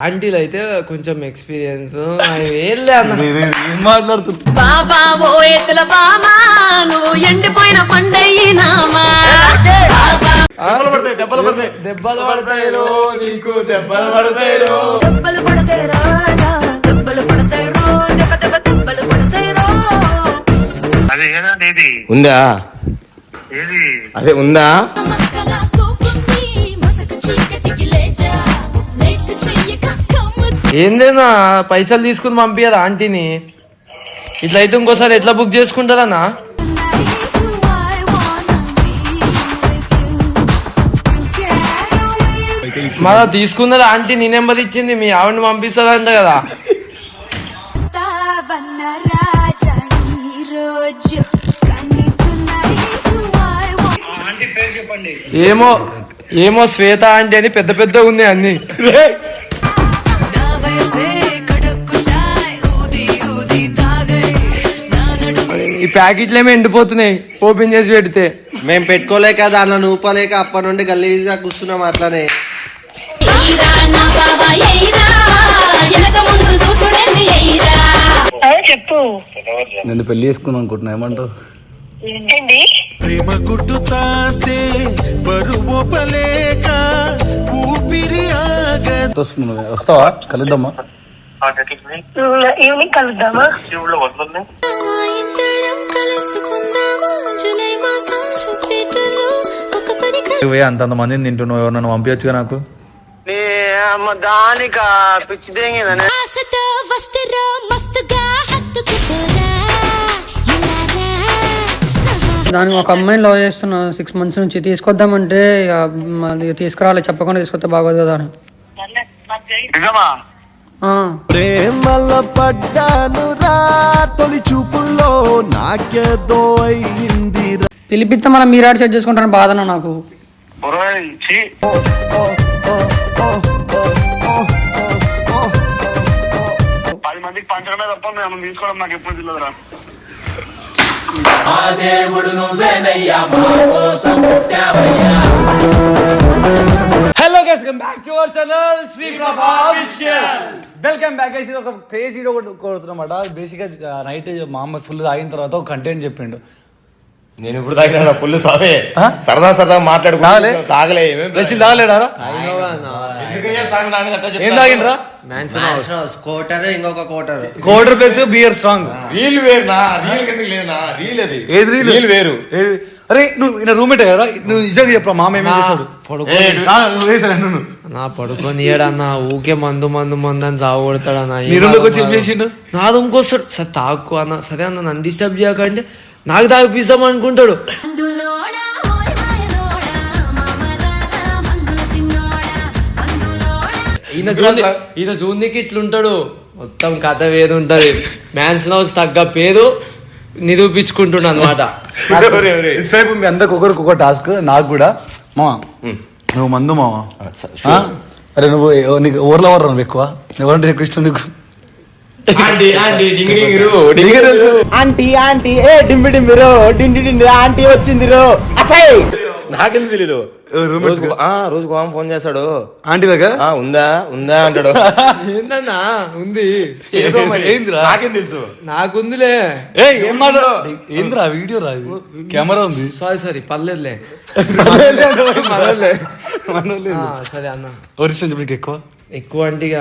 ఆంటీలు అయితే కొంచెం ఎక్స్పీరియన్స్ ఏం మాట్లాడుతున్నా బాబా ఓ ఎత్తుల బామా నువ్వు ఎండిపోయిన పండయ్యినామా దెబ్బలు పడతాయి నీకు దెబ్బలు పడతాయి దెబ్బలు పడతాయి రాజా దెబ్బలు పడతాయి రో దెబ్బ దెబ్బ దెబ్బలు పడతాయి రో ఉందా అదే ఉందా ఏందేనా పైసలు తీసుకుని పంపించదా ఆంటీని ఇట్లా అయితే ఇంకోసారి ఎట్లా బుక్ చేసుకుంటారన్నా మళ్ళా తీసుకున్నది ఆంటీ నీ నెంబర్ ఇచ్చింది మీ ఆవిడని పంపిస్తారంట కదా ఏమో ఏమో శ్వేత ఆంటీ అని పెద్ద పెద్ద ఉన్నాయి అన్ని ఈ ప్యాకెట్లు ఏమో ఎండిపోతున్నాయి ఓపెన్ చేసి పెడితే మేము పెట్టుకోలేక దాంట్లో నూపలేక అప్పటి నుండి గలీజ్గా కూర్చున్నాం అట్లానే చెప్పు. నేను పెళ్లి చేసుకున్నాను అనుకుంటున్నా ఏమంటావు? ప్రేమ గుడ్డు తాస్తే బరువు పలేక ఊపిరి వస్తావా కలుద్దామా? ఈవినింగ్ కలుద్దామా? అంత మందిని తింటున్నావు ఎవరన్నా పంపించచ్చుగా నాకు దానిక పిచ్చి దానికి ఒక అమ్మాయిని లవ్ చేస్తున్నా 6 months నుంచి తీసుకొద్దామంటే ఇక తీసుకురాలి చెప్పకుండా తీసుకొస్తే బాగోదు కదా అని ప్రేమల పడ్డాను రా తొలి చూపుల్లో నాకేదో అయింది. పిలిపిస్తే మనం మీరాడు సెట్ చేసుకుంటాను బాధన నాకు. Hello guys welcome back to our channel Shri Prabha official. Welcome back guys. ఇది ఒక క్రేజీ కొడుతున్నమాట. బేసిక్ గా నైట్ మా అమ్మ ఫుల్ తాగిన తర్వాత ఒక కంటెంట్ చెప్పిండు. నేను ఇప్పుడు తాగినా ఫుల్ సావే సరదా సరదా మాట్లాడుకోలే తాగలే తాగలేడారా? ఏం తాగిండ్రా? కోటర్ ఇంకొక కోటర్ ప్లస్ బియర్ స్ట్రాంగ్. రీల్ వేరునా? రీల్ ఎందుకు లేనా? రీల్ అది ఏది రీల్ వేరు. అరే నువ్వు రూమ్మేట్ కదా, నువ్వు నిజంగా చెప్పరా మామ ఏమేం చేస్తాడు? నా పడుకొని ఏడన్నా ఊకే మందు అని చావు కొడతాడన్నా. నీ రూమ్ లోకి వచ్చి ఏం చేసిండు? నా రూమ్కి వస్తాడు. సరే తాగు అన్న. సరే అన్న నన్ను డిస్టర్బ్ చేయకంటే నాకు తాగిపిస్తాం అనుకుంటాడు. ఈయన జూనికి ఇట్లుంటాడు. మొత్తం కథ వేరు ఉంటది. మ్యాన్స్ హౌస్ తగ్గ పేరు నిరూపించుకుంటున్నా అనమాట. మీ అందరికి ఒకరికి టాస్క్. నాకు కూడా మామ నువ్వు మందు మామ. అరే నువ్వు నీకు ఊర్లో ఎవరు నువ్వు ఎక్కువ? ఎవరంటే ఎక్కువ ఇష్టం నీకు? ఆంటీ ఆంటీ ఏ డింబి డింబిరో డిండి డిండి ఆంటీ వచ్చింది రో. నాకెందుకు తెలీదు. రోజు ఫోన్ చేస్తాడు. ఆంటీ దగ్గర ఉందా ఉందా అంటాడు. ఏందన్నా ఉంది నాకేం తెలుసు. నాకుందిలే. ఏం మాట్లాడు? ఏంద్రా వీడియో రా, కెమెరా ఉంది. సారీ పర్లేదులే. సరే అన్న. ఒరిజినల్ చెప్పి ఎక్కువ అంటే ఇక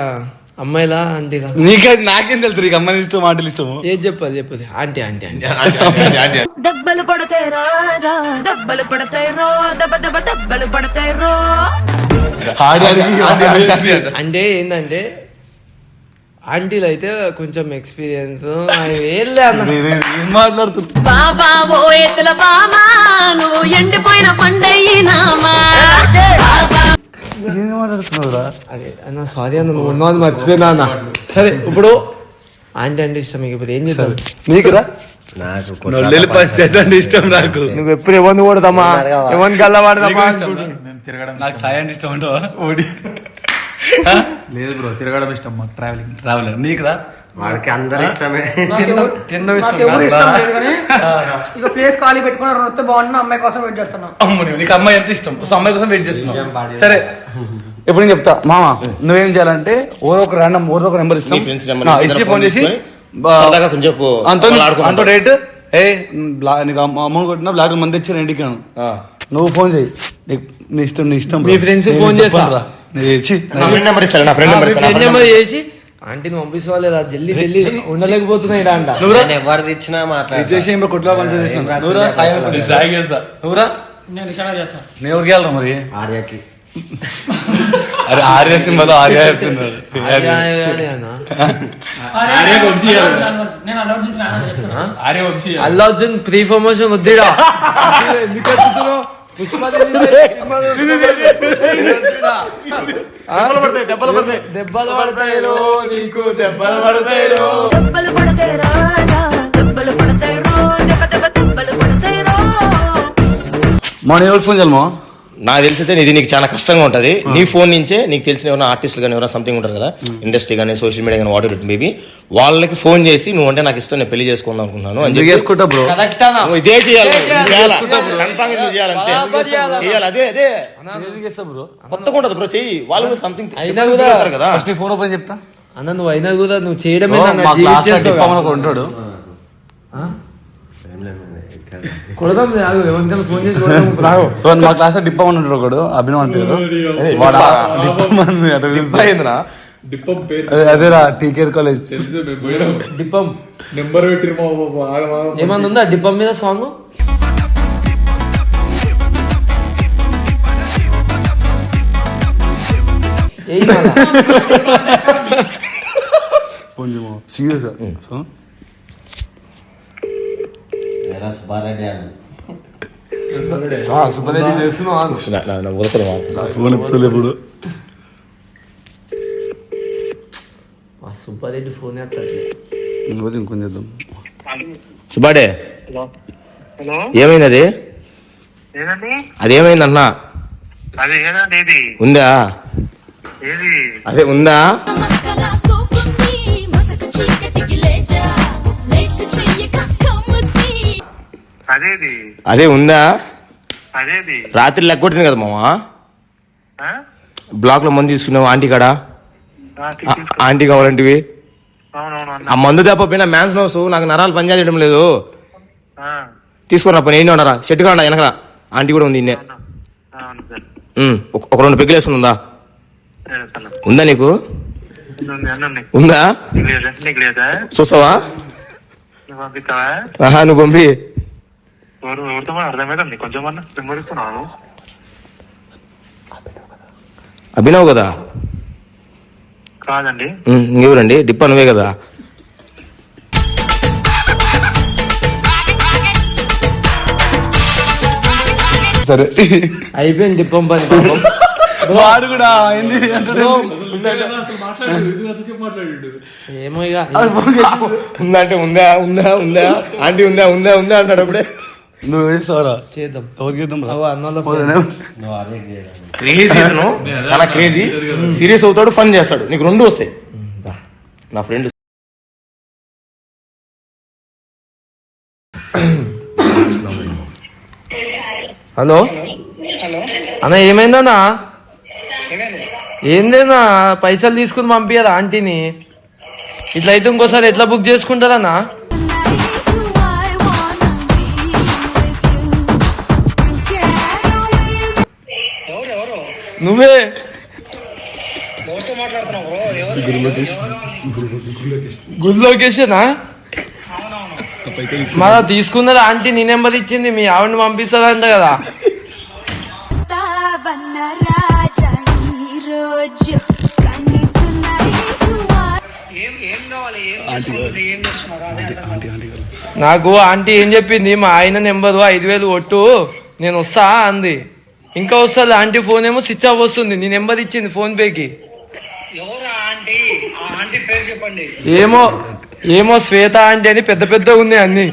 అమ్మాయిలా ఆంటీగా? నీకైతే నాకేం తెలుసు నీకు అమ్మాయి ఇష్టం ఆంటీలు ఇష్టము? ఏది చెప్పదు ఆంటీ ఆంటీ ఆంటీ. దెబ్బలు పడతాయి రాజా దెబ్బలు పడతాయి రో దెబ్బ దెబ్బ దెబ్బలు పడతాయి రో. అంటే ఏంటంటే ఆంటీలు అయితే కొంచెం ఎక్స్పీరియన్స్ ఏం మాట్లాడుతున్నా బాబా ఓ ఎత్తుల బామా నువ్వు ఎండిపోయిన పండయ్యినామా. ఏం మాట్లాడుతున్నావురా? అదే అన్న సారీ అన్న, నువ్వు ఉన్నది మర్చిపోయినా అన్న. సరే ఇప్పుడు ఆంటీ అంటే ఇష్టం మీకు. ఇప్పుడు ఏం చేద్దాం? నీకురా? ఇష్టం నాకు. నువ్వు ఎప్పుడు ఎవరిని కొడదామా ఎవరిని గల్లవాడదామా? నాకు సాయి అంటే ఇష్టం అంటావా? ఓడి లేదు బ్రో, తిరగడం ఇష్టం మాకు. ట్రావెలింగ్ నీకురా? వాడికి అందరు ఇష్టమే. ఇక ప్లేస్ ఖాళీ పెట్టుకుని వస్తే బాగుంటుంది. అమ్మాయి కోసం వెయిట్ చేస్తున్నా. నీకు అమ్మాయి ఎంత ఇష్టం? అమ్మాయి కోసం వెయిట్ చేస్తున్నావు. సరే ఇప్పుడు నేను చెప్తా మామ నువ్వేం చేయాలంటే ఓరో ఒక ర్యాండమ్ ఓరో ఒక నెంబర్ ఇస్తాం మీ friends number ఇచ్చి ఫోన్ చేసి సరదాగా కొంచెం చెప్పు. వాళ్ళు ఆడుకుంటారు. అంత డేట్ నీకు అమౌంట్ కొట్టినా బ్లాక్ మంది ఇచ్చారు ఇంటికి నువ్వు ఫోన్ చేయి నీ ఇష్టం మీ friends కి phone చేస్తా. నా ఫ్రెండ్ నెంబర్ ఇస్తాను, నా ఫ్రెండ్ నెంబర్ ఫ్రెండ్ నెంబర్ చేసి ఆంటీని పంపిస్తలేదా జల్లి జల్లి ఉండలేకపోతున్నాయి అంట. ఎవరిది ఇచ్చినా చేసి ఏమో కొట్లా పని చేసిన నువ్వురా సాయి చేస్తా నువ్వురా నేను రిక్షాలో చేస్తా. నేను ఎవరికి వెళ్ళరా మరి ఆర్యకి అరే ఆర్య సింబల్ ఆర్య చెప్తున్నాడు నేను అలౌడ్ చేసిన అల్లు అర్జున్ ప్రీ ప్రమోషన్ వద్దిరా ఎందుకు వస్తున్నావు? దెబ్బలు పడతాయిరో నీకు దెబ్బలు పడతాయిరో. దెబ్బలు పడతాయి రాజా దెబ్బలు పడతాయి రో దెబ్బ దెబ్బ దెబ్బలు పడతాయి రో. మన ఎవరికి ఫోన్ చేయాలి మా నాకు తెలిసితే ఇది నీకు చాలా కష్టంగా ఉంటది. నీ ఫోన్ నుంచే నీకు తెలిసిన ఎవరైనా ఆర్టిస్టులు కానీ ఎవరైనా సంథింగ్ ఉంటారు కదా, ఇండస్ట్రీ కానీ సోషల్ మీడియా కానీ వాటర్ బేబీ, వాళ్ళకి ఫోన్ చేసి నువ్వు అంటే నాకు ఇష్టం, నేను పెళ్లి చేసుకుందాం అనుకున్నాను అని చెప్పి చేసుకుంటా బ్రో కరెక్ట్ అన్నా. నువ్వు ఇదే చేయాలి, చేసుకుంటా bro. కన్ఫామ్ నువ్వు చేయాలంటే బరాబర్ చేయాలి. చేయాలి. అదే అదే బ్రో కొత్తగా ఉంటది బ్రో, చెయ్యి. వాళ్ళు సంథింగ్ అయినా కూడా కదా. ఫస్ట్ నీ ఫోన్ ఓపెన్ చెప్తా అన్న నువ్వు అయినా కూడా నువ్వు చేయడమే మా క్లాస్ ఉంటాడు కొడదాం ఎవరికైనా ఫోన్ చేసి మా క్లాస్ లో డిప్పమని ఉంటాడు ఒకడు అభినవ్ అంటే అదేరా టీకేర్ కాలేజ్ డిప్పం ఏమన్నా ఉందా డిప్పం మీద సాంగ్? ఫోన్ సీరియస్ సుబ్బారెడ్డి అని సుబ్బరెడ్డి చేస్తున్నావు ఫోన్ ఎత్తులే ఇప్పుడు సుబ్బారెడ్డి ఫోన్ చేస్తాడు. ఇంకొంచెం చేద్దాం సుబ్బాడే ఏమైంది అది? అదేమైంది అన్నా? ఉందా? అదే ఉందా? మస్కల సోకుంది మసక చీకటికి లేజా లైట్ చెయ్యక కమ్ముతి. అదే ఉందా? రాత్రి లెక్కొట్టింది కదా మామ, బ్లాక్ లో మందు తీసుకున్నావు ఆంటీ కాడ, ఆంటీ కావాలంటివి. ఆ మందు తప్పపోయినా మ్యాన్స్ నోస్ నాకు నరాలు పనిచేయడం లేదు, తీసుకురా పని ఏంటి ఉన్నారా చెట్టు కాడ వెనకరా ఆంటీ కూడా ఉంది. ఒక 2 పెగ్గులు వేసుకుందా? ఉందా నీకు? ఉందా? చూస్తావా? ఆహా నువ్వు పంపి. అభినవ్ కదా? కాదండి. ఇంకెవరండి? డిప్ప నువ్వే కదా? సరే అయిపోయింది డిప్పం పని. వాడు కూడా ఏమో ఇక ఉందంటే ఉందా ఉందా ఉందా ఆంటీ ఉందా ఉందా ఉందా అంటాడు అప్పుడే. నువ్వు వేసావరా చేద్దాం. ఎవరికి చేద్దాం అన్నోళ్ళ క్రేజీ చాలా క్రేజీ, సీరియస్ అవుతాడు, ఫన్ చేస్తాడు, నీకు 2 వస్తాయి. నా ఫ్రెండ్ హలో అన్న ఏమైందన్నా? ఏందేనా పైసలు తీసుకుని పంపించదా ఆంటీని? ఇట్లా అయితే ఇంకోసారి ఎట్లా బుక్ చేసుకుంటారన్నా? నువ్వే గుడ్ లొకేషనా? మన తీసుకున్నది ఆంటీ నీ నెంబర్ ఇచ్చింది, మీ ఆవిడని పంపిస్తారంట కదా. నాకు ఆంటీ ఏం చెప్పింది, మా ఆయన నెంబరు 5,000 కొట్టు నేను వస్తా అంది. ఇంకా వస్తుంది ఆంటీ ఫోన్ ఏమో స్విచ్ ఆఫ్ వస్తుంది. నీ నెంబర్ ఇచ్చింది ఫోన్ పేకి. ఏమో ఏమో శ్వేత ఆంటీ అని పెద్ద పెద్ద ఉన్నాయి అన్ని.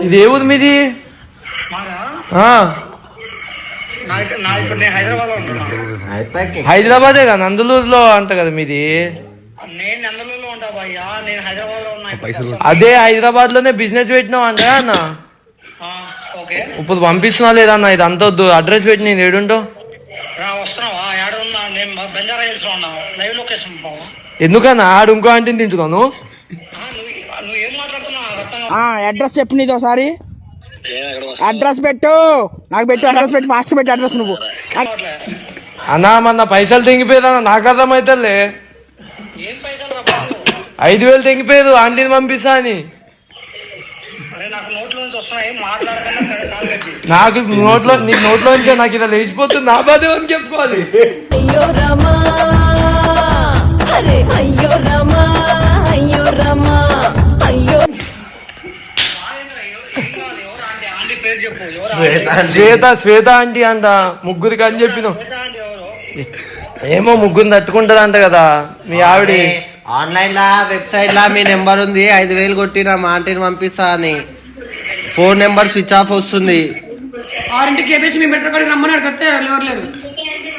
ఇది ఏ ఊరు మీది? హైదరాబాదే కదా, నందులూరులో అంట కదా మీది. నేను నందలూరులో ఉంటా భయ్యా, నేను హైదరాబాద్ లో ఉన్నా. పైసలు అదే హైదరాబాద్ లోనే బిజినెస్ పెట్టినావు అంటే అన్న ఓకే ఇప్పుడు పంపిస్తున్నా లేదన్న ఇది అంత వద్దు అడ్రస్ పెట్టి నేను ఏడుంటావు వస్తున్నావా ఏడ ఉన్నా నేను బంజారా హిల్స్ లో ఉన్నా లైవ్ లొకేషన్ పంపావా ఎందుకన్నా ఆడు ఇంకో ఆంటీని తింటున్నాను నువ్వు ఏం మాట్లాడుతున్నావు అడ్రస్ చెప్పు నీది ఒకసారి అడ్రస్ పెట్టు నాకు పెట్టు అడ్రస్ పెట్టు ఫాస్ట్ పెట్టు అడ్రస్ నువ్వు అన్నా మన పైసలు తెంగిపోయేదన్నా నాకు అర్థమైతలే ఏం పైసలు రా బాబు 5,000 తెంగిపోయేది ఆంటీని పంపిస్తా అని అరే నాకు నోట్లో నుంచి వస్తున్నాయి మాట్లాడకుండా నాకు నీకు నోట్లో నుంచే నాకు ఇలా లేచిపోతుంది నా బాధ అని చెప్పుకోవాలి అయ్యో రామా అరే అయ్యో రామా అయ్యో రామా అయ్యో ఎవరు ఆంటీ పేరు చెప్పు ఎవరు శ్వేత ఆంటీ అంట ముగ్గురికి అని చెప్పినావు ఆంటీ ఎవరు ఏమో ముగ్గురిని తట్టుకుంటదంట కదా మీ ఆవిడ ఆన్లైన్ లా వెబ్సైట్ లా మీ నెంబర్ ఉంది 5,000 కొట్టిన మా ఆంటీని పంపిస్తా అని ఫోన్ నెంబర్ స్విచ్ ఆఫ్ వస్తుంది 6ంటికి వేసి మీ మెట్రో కాడికి రమ్మని అడిగితే ఎవరు లేరు.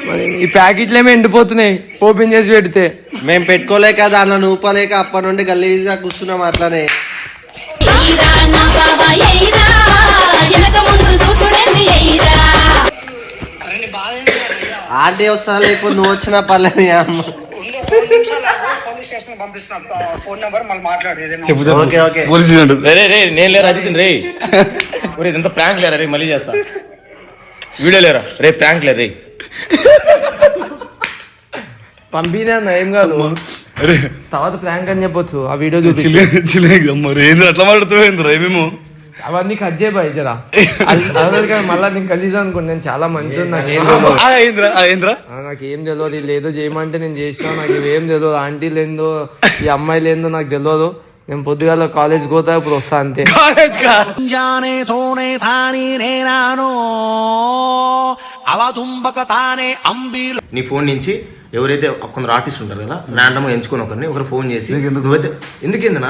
మరి ఈ ప్యాకెట్లు ఏమో ఎండిపోతున్నాయి ఓపెన్ చేసి పెడితే మేము పెట్టుకోలేక దానిలో నూపలేక అప్పటి నుండి గలీజ్గా కూర్చున్నాం అట్లానే ఎయిరా నా బాబా ఎయిరా వెనక ముందు చూసుడండి ఎయిరా అరే నీ బాధ ఏంటి ఆంటీ వస్తా లేకపోతే నువ్వు వచ్చినా పర్లేదు అమ్మ ఉందో 2 నిమిషాలు పోలీస్ స్టేషన్ పంపిస్తున్నా ఫోన్ నెంబర్ మళ్ళీ మాట్లాడు ఏదైనా చెబుతాను ఓకే, ఓకే. పోలీసు రే నేను లేరా అజిత్ రే ఒరే ఇదంతా ప్రాంక్ లేరా రే మళ్ళీ చేస్తా వీడియో లేరా రే ప్రాంక్ లేరా రే పంపినా అన్న ఏం కాదు అరే తర్వాత ప్రాంక్ అని చెప్పొచ్చు ఆ వీడియో చూపి మరి ఏంది అట్లా మాట్లాడుతున్నావు మేము అవన్నీ కట్ చేయబాయి జరా మళ్ళా నేను కలిసి అనుకోండి నేను చాలా మంచి నాకేం ఏంద్రా నాకేం తెలియదు వీళ్ళు ఏదో చేయమంటే నేను చేసినా నాకు ఇవేం తెలియదు ఆంటీలు ఏందో ఈ అమ్మాయిలు ఏందో నాకు తెలియదు నేను పొద్దుగాల కాలేజ్ పోతా ఇప్పుడు వస్తా అంతే జానే తోనే తాని నేనాను అవతుంబక తానే అంబిలు నీ ఫోన్ నుంచి ఎవరైతే కొందరు ఆర్టిస్ట్ ఉంటారు కదా ర్యాండమ్ గా ఎంచుకుని ఒకరిని ఒకరు ఫోన్ చేసి నువ్వైతే ఎందుకేందనా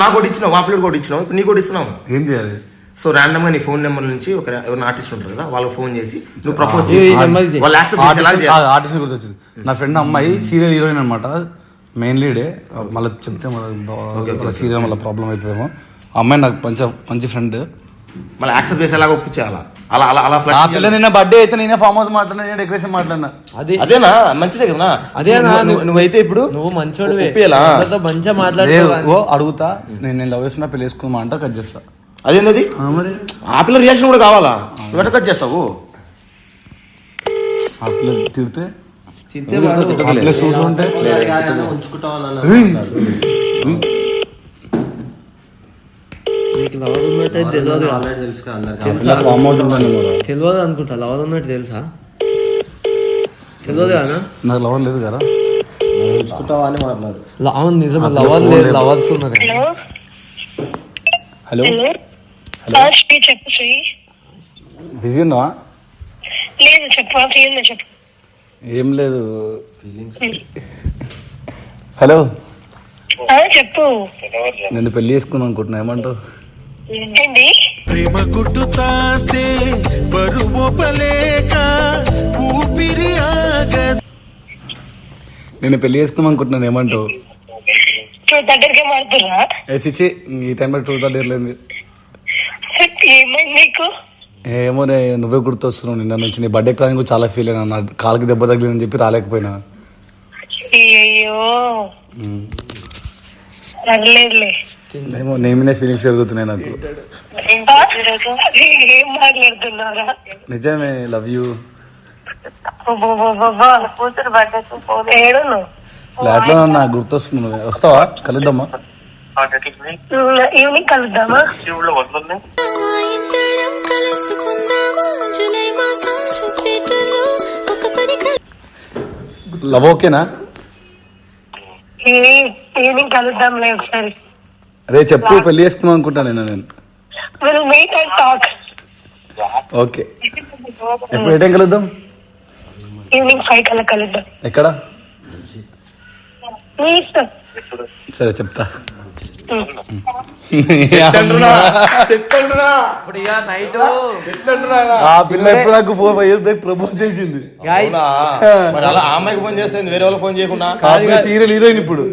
నాకు కూడా ఇచ్చినావు వాపిల్ కూడా ఇచ్చినావు ఇప్పుడు నీ కూడా ఇస్తున్నావు ఏం చేయాలి సో ర్యాండమ్ గా నీ ఫోన్ నెంబర్ నుంచి ఎవరైనా ఆర్టిస్ట్ ఉంటారు కదా వాళ్ళకి ఫోన్ చేసి నువ్వు ప్రపోజ్ చేసి వాళ్ళు యాక్సెప్ట్ చేసి ఎలా చేయాలి ఆర్టిస్ట్ గుర్తొచ్చింది నా ఫ్రెండ్ అమ్మాయి సీరియల్ హీరోయిన్ అనమాట మెయిన్ లీడే మళ్ళీ చెప్తే మళ్ళీ సీరియల్ మళ్ళీ ప్రాబ్లం అవుతుందేమో ఆ అమ్మాయి నాకు మంచి ఫ్రెండ్ మళ్ళీ యాక్సెప్ట్ చేసి ఎలాగ ఒప్పించాలా అలా అలా అలా ఆ పిల్ల నిన్న బర్త్డే అయితే నేనే ఫామ్ హౌస్ మాట్లాడినా నేను డెకరేషన్ మాట్లాడినా అదేనా మంచిదే కదా అదేనా నువ్వైతే ఇప్పుడు నువ్వు మంచోడు ఒప్పియాలా? మంచిగా మాట్లాడుతావు అడుగుతా నేను లవ్ చేస్తున్నా పెళ్లి వేసుకుందామా అంటే కట్ చేస్తా అదేంది మరి ఆ పిల్ల రియాక్షన్ కూడా కావాలా నువ్వు ఎట్లా కట్ చేస్తావు ఆ పిల్ల తిడితే తిట్టలేదు. ఆ పిల్ల సూట్ ఉంటే నీకు లవర్ ఉన్నట్టు తెలియదు ఫామ్ హౌస్ ఉంటాను తెలియదు అనుకుంటా లవర్ ఉన్నట్టు తెలుసా తెలియదు కదా నాకు లవర్ లేదు కదా లవర్ నిజం లవర్ లేదు లవర్స్ ఉన్నారు హలో చెప్పు శ్రీ బిజీ ఉన్నావా లేదు చెప్పు చెప్పు ఏం లేదు హలో చెప్పు నేను పెళ్లి చేసుకుందాం అనుకుంటున్నా ఏమంటావు ఏంటి ప్రేమ గుడ్డు తాస్తే బరువు పలేక ఊపిరి ఆగ నేను పెళ్లి చేసుకుందాం అనుకుంటున్నాను ఏమంటావు దగ్గరికి మారుతున్నా చిచ్చి ఈ టైంలో ట్రూత్ లేదు ఏమైంది నీకు ఏమో నువ్వే గుర్తొస్తున్నావు నిన్న నుంచి నీ బర్త్డే ప్లాన్ కూడా చాలా ఫీల్ అయినా నా కాలుకి దెబ్బ తగిలిందని చెప్పి రాలేకపోయినా అయ్యో పర్లేదులే ఏమో నీ మీద ఫీలింగ్స్ జరుగుతున్నాయి నాకు ఏం మాట్లాడుతున్నారా నిజమే లవ్ యూ కూతురు బర్త్డే ఏడును ఫ్లాట్ లో నాకు గుర్తొస్తుంది నువ్వు వస్తావా కలుద్దామా ఈవినింగ్ కలుద్దామా ఇద్దరం కలుసుకుందాము జూలై మాసం జూపిటర్లో ఒక పని లవ్ ఓకేనా ఈవినింగ్ కలుద్దాంలే ఒకసారి రే చెప్పు పెళ్లి చేసుకుందాం అనుకుంటాను నేను will meet and talk okay ఎప్పుడు ఏ టైం కలుద్దాం ఈవినింగ్ 5 కల్లా కలుద్దాం ఎక్కడ మీ ఇష్టం సరే చెప్తా ఇప్పుడు ఇక నైట్ ఆ పిల్ల ఎప్పుడు నాకు 4-5 years బ్యాక్ ప్రపోజ్ చేసింది. మరి అలా ఆ అమ్మాయికి ఫోన్ చేస్తుంది, వేరే వాళ్ళకి ఫోన్ చేయకుండా. సీరియల్ హీరోయిన్ ఇప్పుడు.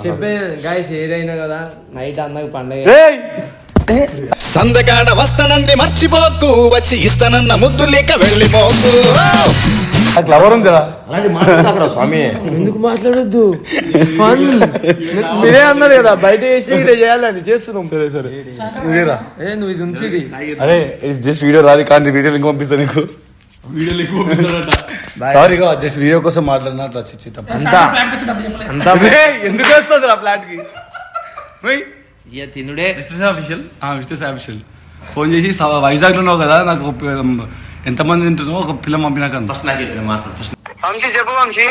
చెప్పే గాయస్ ఏదైనా కదా నైట్ అన్నకు పండగ. సందగాడ వస్తానంది మర్చిపోకు, వచ్చి ఇస్తానన్న ముద్దు లేక వెళ్ళిపోకు. నాకు లవర్ ఉందిరా. అలాంటి మాట్లాడరా స్వామి. ఎందుకు మాట్లాడొద్దు, మీరే అన్నారు కదా బయట వేసి ఇదే చేయాలని చేస్తున్నాం. సరే సరే నువ్వేరా. నువ్వు ఇది ఉంచిది. అరే జస్ట్ వీడియో రాదు కానీ వీడియో లింక్ పంపిస్తా నీకు. సారీ జస్ట్ వీడియో కోసం మాట్లాడినట్లు వచ్చి అంతా ఎందుకు వస్తుంది రా ఫ్లాట్ కి ఇక తినుడే. ఆఫీషియల్ ఫోన్ చేసి వైజాగ్ లో ఉన్నావు కదా, నాకు ఎంతమంది తింటున్నావు ఒక పిల్ల పంపినాక. వంశీ చెప్పు వంశీ.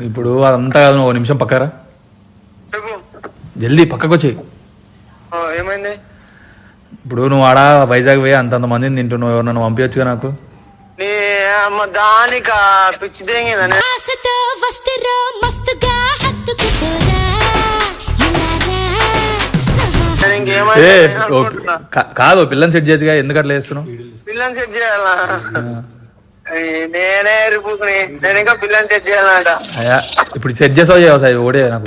ఇప్పుడు అదంతా కాదు, నువ్వు 1 నిమిషం పక్కరా, చెప్పు. జల్దీ పక్కకు వచ్చి. ఏమైంది? ఇప్పుడు నువ్వు ఆడ వైజాగ్ పోయి అంతంత మందిని తింటున్నావు, ఎవరు పంపించచ్చుగా నాకు. నీ అమ్మ దానిక పిచ్చి దేంగిందని. కాదు పిల్లని సెట్ చేయొచ్చుగా, ఎందుకు అట్లా చేస్తున్నావు? పిల్లని సెట్ చేయాలా? నేనే ఎరిపుకుని నేను ఇంకా పిల్లని సెట్ చేయాలంట. అయ్యా ఇప్పుడు సెట్ చేసావు చేయవా ఓడే నాకు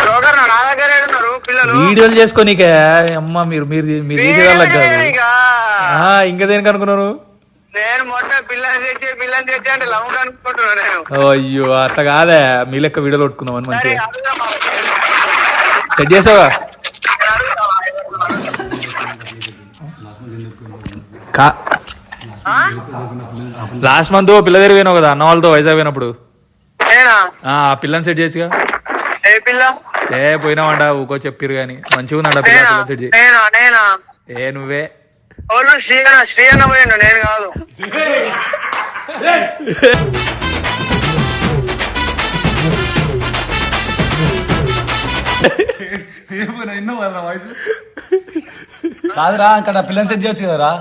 బ్రోకర్ నా దగ్గర ఉన్నారు పిల్లలు. వీడియోలు చేసుకోనీకే అమ్మ మీరు మీరు మీరు తీసేవాళ్ళకి కాదు. ఇంకా దేనికి అనుకున్నారు? నేను మొత్తం పిల్లని తెచ్చి అంటే లవ్ అనుకుంటున్నాను నేను. అయ్యో అట్లా కాదే, మీ లెక్క వీడియోలు కొట్టుకుందామని మంచిగా సెట్ చేసావా? లాస్ట్ మంత్ పిల్ల దగ్గర పోయినావు కదా అన్న వాళ్ళతో వైజాగ్ పోయినప్పుడు, ఆ పిల్లని సెట్ చేయొచ్చుగా. ఏ పిల్ల? పోయినావంట ఊకో చెప్పిరు గాని మంచిగా ఉందంట పిల్ల సెట్ చేయి. నువ్వే శ్రీ అన్న పోయిండు, నేను కాదు. కాదురా అక్కడ పిల్లని సెట్ చేయొచ్చు కదరా.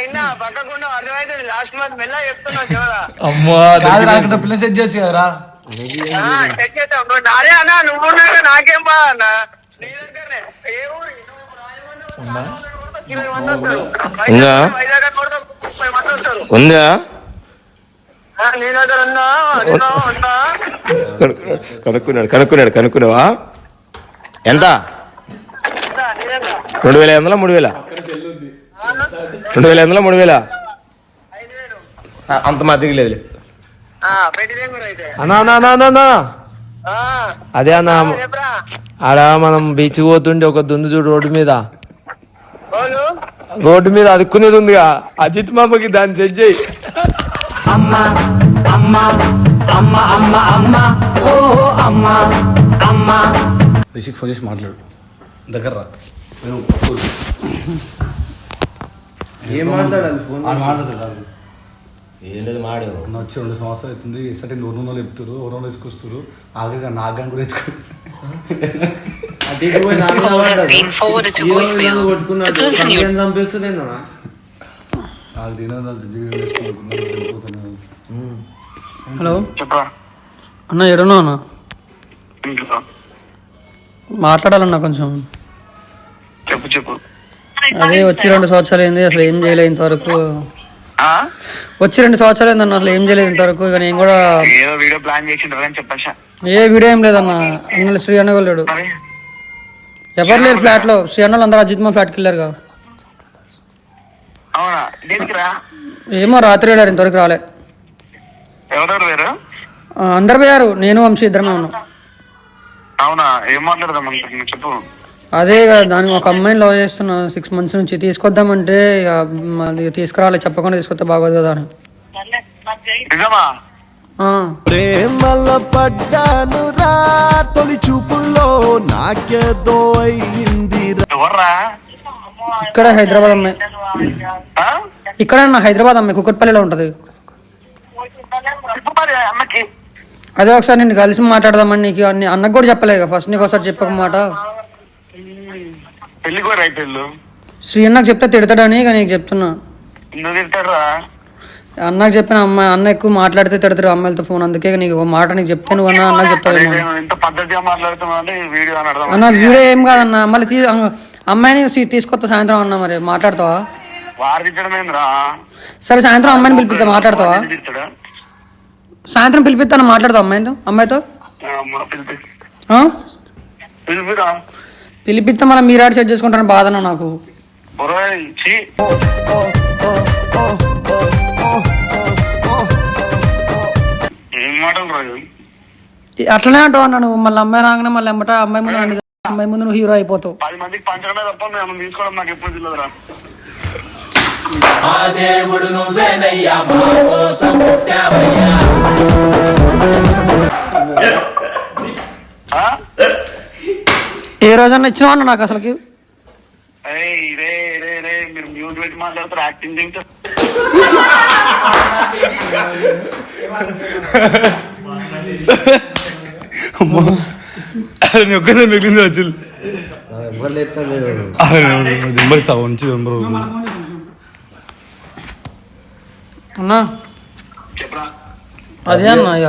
ఇన్నా పక్కకుండా అర్థమైతే లాస్ట్ మంత్ మెల్ల చెప్తున్నా చివరా. అమ్మా కాదురా అక్కడ పిల్లని సెట్ చేయొచ్చు కదరా. సెట్ చేద్దాం. అరే అన్న నువ్వు నాకేం బా అన్న, నీ దగ్గరనే ఏ ఊరు ఉందా? కనుక్కున్నావా? ఎంత? 2500 3000? 2500 3000? అంత మా దిగలేదు. అన్నా అదే అన్న ఆడ మనం బీచ్ పోతుంటే ఒక దుందు చూడు రోడ్డు మీద అదుక్కునేది ఉందిగా, అజిత్ మామకి దాన్ని సెట్ చేయి. రిషిక్ ఫోన్ చేసి మాట్లాడు, దగ్గర రా. ఏం మాట్లాడాలి ఫోన్ మాట్లాడతాడు. ఏంటది మాడు వచ్చి 2 సంవత్సరాలు అవుతుంది, ఎసటి నూనె చెప్తారు, ఎవరో వేసుకొస్తారు, ఆఖరిగా నాకు కానీ కూడా వేసుకుంటారు. హలో అన్న, ఎడున్నా అన్న? మాట్లాడాలన్నా కొంచెం. చెప్పు. అదే వచ్చి 2 సంవత్సరాలు అయింది, అసలు ఏం చేయలేదు ఇంతవరకు. వచ్చి 2 సంవత్సరాలు అయిందన్న, అసలు ఏం చేయలేదు ఇంతవరకు. ఇక నేను కూడా వీడియో ప్లాన్ చేసింటారని చెప్పచ్చా. ఏ వీడియో ఏం లేదన్న. అన్న శ్రీ అన్న వెళ్ళాడు, ఎవరు లేరు ఫ్లాట్ లో. శ్రీ అన్నలు అందరూ అజిత్ మా ఫ్లాట్కి వెళ్ళారుగా. అవునా? ఏమో రాత్రి వెళ్ళారు, ఇంతవరకు రాలే. ఎవరెవరు వేరు? అందరు పోయారు, నేను వంశీ ఇద్దరమే ఉన్నాం. అవునా? ఏం మాట్లాడదాం చెప్పు. అదే దానికి ఒక అమ్మాయిని లవ్ చేస్తున్నా 6 months నుంచి. తీసుకొద్దామంటే ఇక తీసుకురాలి, చెప్పకుండా తీసుకొస్తే బాగోదు కదా అని. నిజమా? ప్రేమల పడ్డాను రా, తొలి చూపుల్లో నాకేదో అయింది. ఎవర్రా? ఇక్కడ హైదరాబాద్ అమ్మాయి. ఇక్కడ హైదరాబాద్ అమ్మాయి కుక్కట్పల్లిలో ఉంటది. అదే ఒకసారి నేను కలిసి మాట్లాడదామని నీకు అన్నకు కూడా చెప్పలే ఫస్ట్, నీకు ఒకసారి చెప్పక మాట. శ్రీ అన్నకు చెప్తే తిడతాడని ఇక నీకు చెప్తున్నా. అన్నకు చెప్పిన అమ్మాయి అన్న ఎక్కువ మాట్లాడితే తిడతారు అమ్మాయిలతో ఫోన్, అందుకే నీకు ఒక మాట నీకు చెప్తే నువ్వు అన్న అన్నకు చెప్తావేమో. ఎంత పద్ధతిగా మాట్లాడుతున్నావు అంటే వీడియో అని అర్థం. అన్న వీడియో ఏం కాదన్న, మళ్ళీ అమ్మాయిని తీసుకొస్తా సాయంత్రం అన్న, మరి మాట్లాడతావా? వారిద్దడమేంద్రా. సరే సాయంత్రం అమ్మాయిని పిలిపిస్తా, మాట్లాడతావా? సాయంత్రం పిలిపిస్తాను, మాట్లాడతావు అమ్మాయితో పిలిపిరా. పిలిపిస్తా, మళ్ళీ మీరాడు సెట్ చేసుకుంటాను బాధన నాకు. ఏం మాటలు రాజు, అట్లనే అంటావు అన్న నువ్వు. మళ్ళీ అమ్మాయి రాగానే మళ్ళీ ఎమ్మట అమ్మాయి ముందు నువ్వు హీరో అయిపోతావు. 10 మందికి పంచడమే తప్ప మేము తీసుకోవడం నాకు ఎప్పుడు తెలియదురా. ఏ రోజన్నా ఇచ్చినావు అన్న నాకు అసలుకి? మీరు మ్యూట్ పెట్టి మాట్లాడతారు, యాక్టింగ్ తింటే. ఒక్కనే మిగిలింది వచ్చి అన్నా అదే అన్న, ఇక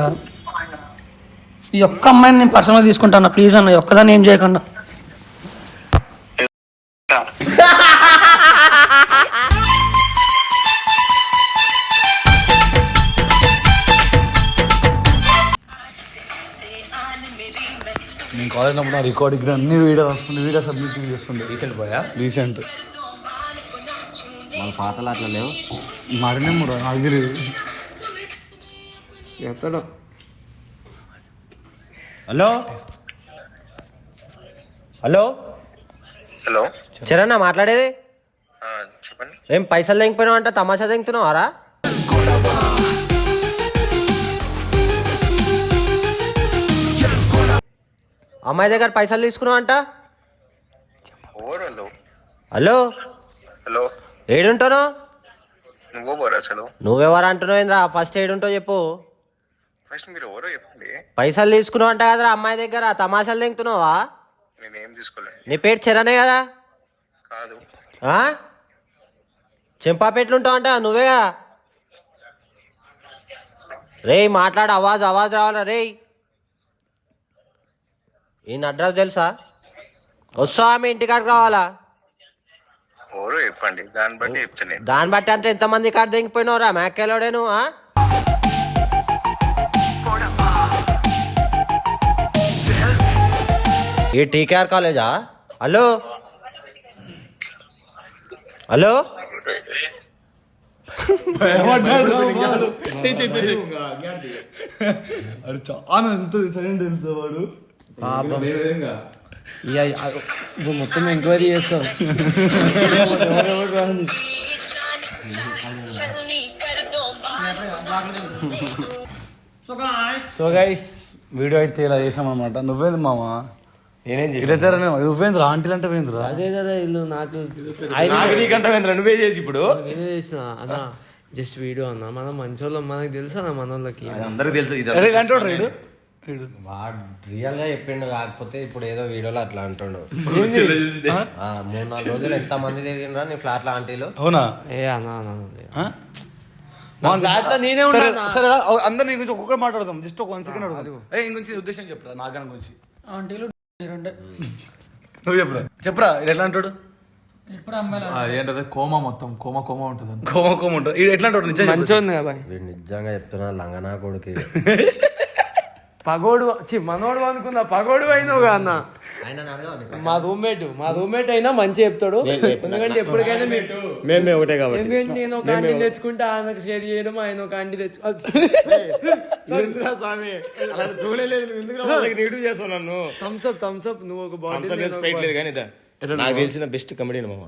ఈ ఒక్క అమ్మాయిని నేను పర్సనల్గా తీసుకుంటాను ప్లీజ్ అన్న, ఈ ఒక్కదాన్ని ఏం చేయకుండా. నేను కాలేజ్ ఉన్నప్పుడు నా రికార్డింగ్ అన్ని వీడియో వస్తుంది, వీడియో సబ్మిట్ చేస్తుంది. రీసెంట్ మన పాటలు అట్లా లేవు, మరణం నాకు తెలియదు. ఎక్కడో. హలో హలో హలో చరణ్ మాట్లాడేది? చెప్పండి. ఏం పైసలు తెంగిపోయినావు అంట, తమాషా తెంగుతున్నావారా? అమ్మాయి దగ్గర పైసలు తీసుకున్నావు అంట. హలో హలో ఏడుంటాను? అసలు నువ్వెవరు అంటున్నావు ఏంద్రా? ఫస్ట్ ఏడుంటావు చెప్పు. ఫస్ట్ మీరు ఎవరో చెప్పండి. పైసలు తీసుకున్నావు అంట కదరా అమ్మాయి దగ్గర, తమాషాలు తెంగుతున్నావా? నేనేం తీసుకోలేదు. నీ పేరు చరణే కదా? కాదు. చెంపాపేట్లుంటావు అంట నువ్వేగా? రేయ్ మాట్లాడు, అవాజ్ రావాలా రేయ్. ఈయన అడ్రస్ తెలుసా? వస్తావా మీ ఇంటికాడికి రావాలా? ఎవరో చెప్పండి, దాన్ని బట్టి చెప్తాను. దాన్ని బట్టి అంటే ఎంతమంది కాడ దిగిపోయినవరా మేకెళ్ళోడేను? ఈ టీకేఆర్ కాలేజా? హలో హలో అది చాలా ఎంత సరైన తెలుసా వాడు. మొత్తం ఎంక్వైరీ చేస్తాం. సో గైస్ వీడియో అయితే ఇలా చేసాం అనమాట. నువ్వేంది మామ నువ్వేంద్ర ఆంటీలు అంటే వేంద్ర? అదే కదా ఇల్లు నాకు నువ్వే చేసి ఇప్పుడు చేసిన అన్నా జస్ట్ వీడియో అన్నా. మనం మంచోళ్ళం, మనకు తెలుసా మన వాళ్ళకి అందరికి తెలుసు. వాడు రియల్ గా చెప్పిండు, కాకపోతే ఇప్పుడు ఏదో వీడియోలో అట్లా అంటుండు. 3-4 రోజులు ఎంత మంది తిరిగినరా నీ ఫ్లాట్ ఆంటీలు? అవునా? ఏ అన్నా నేనే అందరు నీ గురించి ఒక్కొక్కటి మాట్లాడదాం. జస్ట్ ఒక 1 సెకండ్ అడుగుతాం. ఇంకొంచెం ఉద్దేశం చెప్పరా నాగన్ గురించి. ఆంటీలు నువ్వు చెప్పరా ఎట్లా అంటాడు? ఏంటది కోమా, మొత్తం కోమా ఉంటుంది. కోమ ఉంటుంది. ఎట్లా అంటాడు? నిజంగా చెప్తున్నా లంగనా కొడుకు. పగోడు మనోడు అనుకున్నా, పగోడు అయినావుగా అన్న. మా రూమ్మేట్ అయినా మంచి చెప్తాడు, ఎందుకంటే ఎప్పటికైనా మేమే ఒకటే కాబట్టి. ఎందుకంటే నేను ఒక ఆంటీ తెచ్చుకుంటే ఆయనకు షేర్ చేయడం, ఆయన ఒక ఆంటీ స్వామి అలా చూడలేదు. నెగిటివ్ చేస్తావు నన్ను. థమ్స్అప్ నువ్వు ఒక బాడీ లేదు కానీ నాకు తెలిసిన బెస్ట్ కమెడియన్ మామ.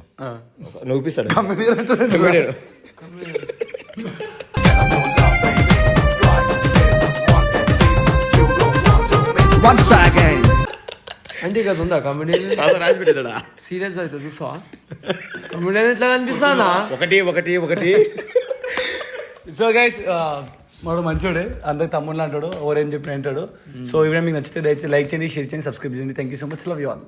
నువ్వు పిస్తాడు అంటే కదా ఉందా కమెడియన్? రాసి పెట్టేదా? సీరియస్ అయితే చూసా కమెడియన్ ఎట్లా కనిపిస్తానా? ఒకటి సో గైస్ వాడు మంచోడే, అందరికి తమ్ముళ్ళు అంటాడు, ఎవరేం చెప్పిన అంటాడు. సో ఇవి మీకు నచ్చితే దయచేసి లైక్ చేయండి, షేర్ చేయండి, సబ్స్క్రైబ్ చేయండి. Thank you so much, love you all.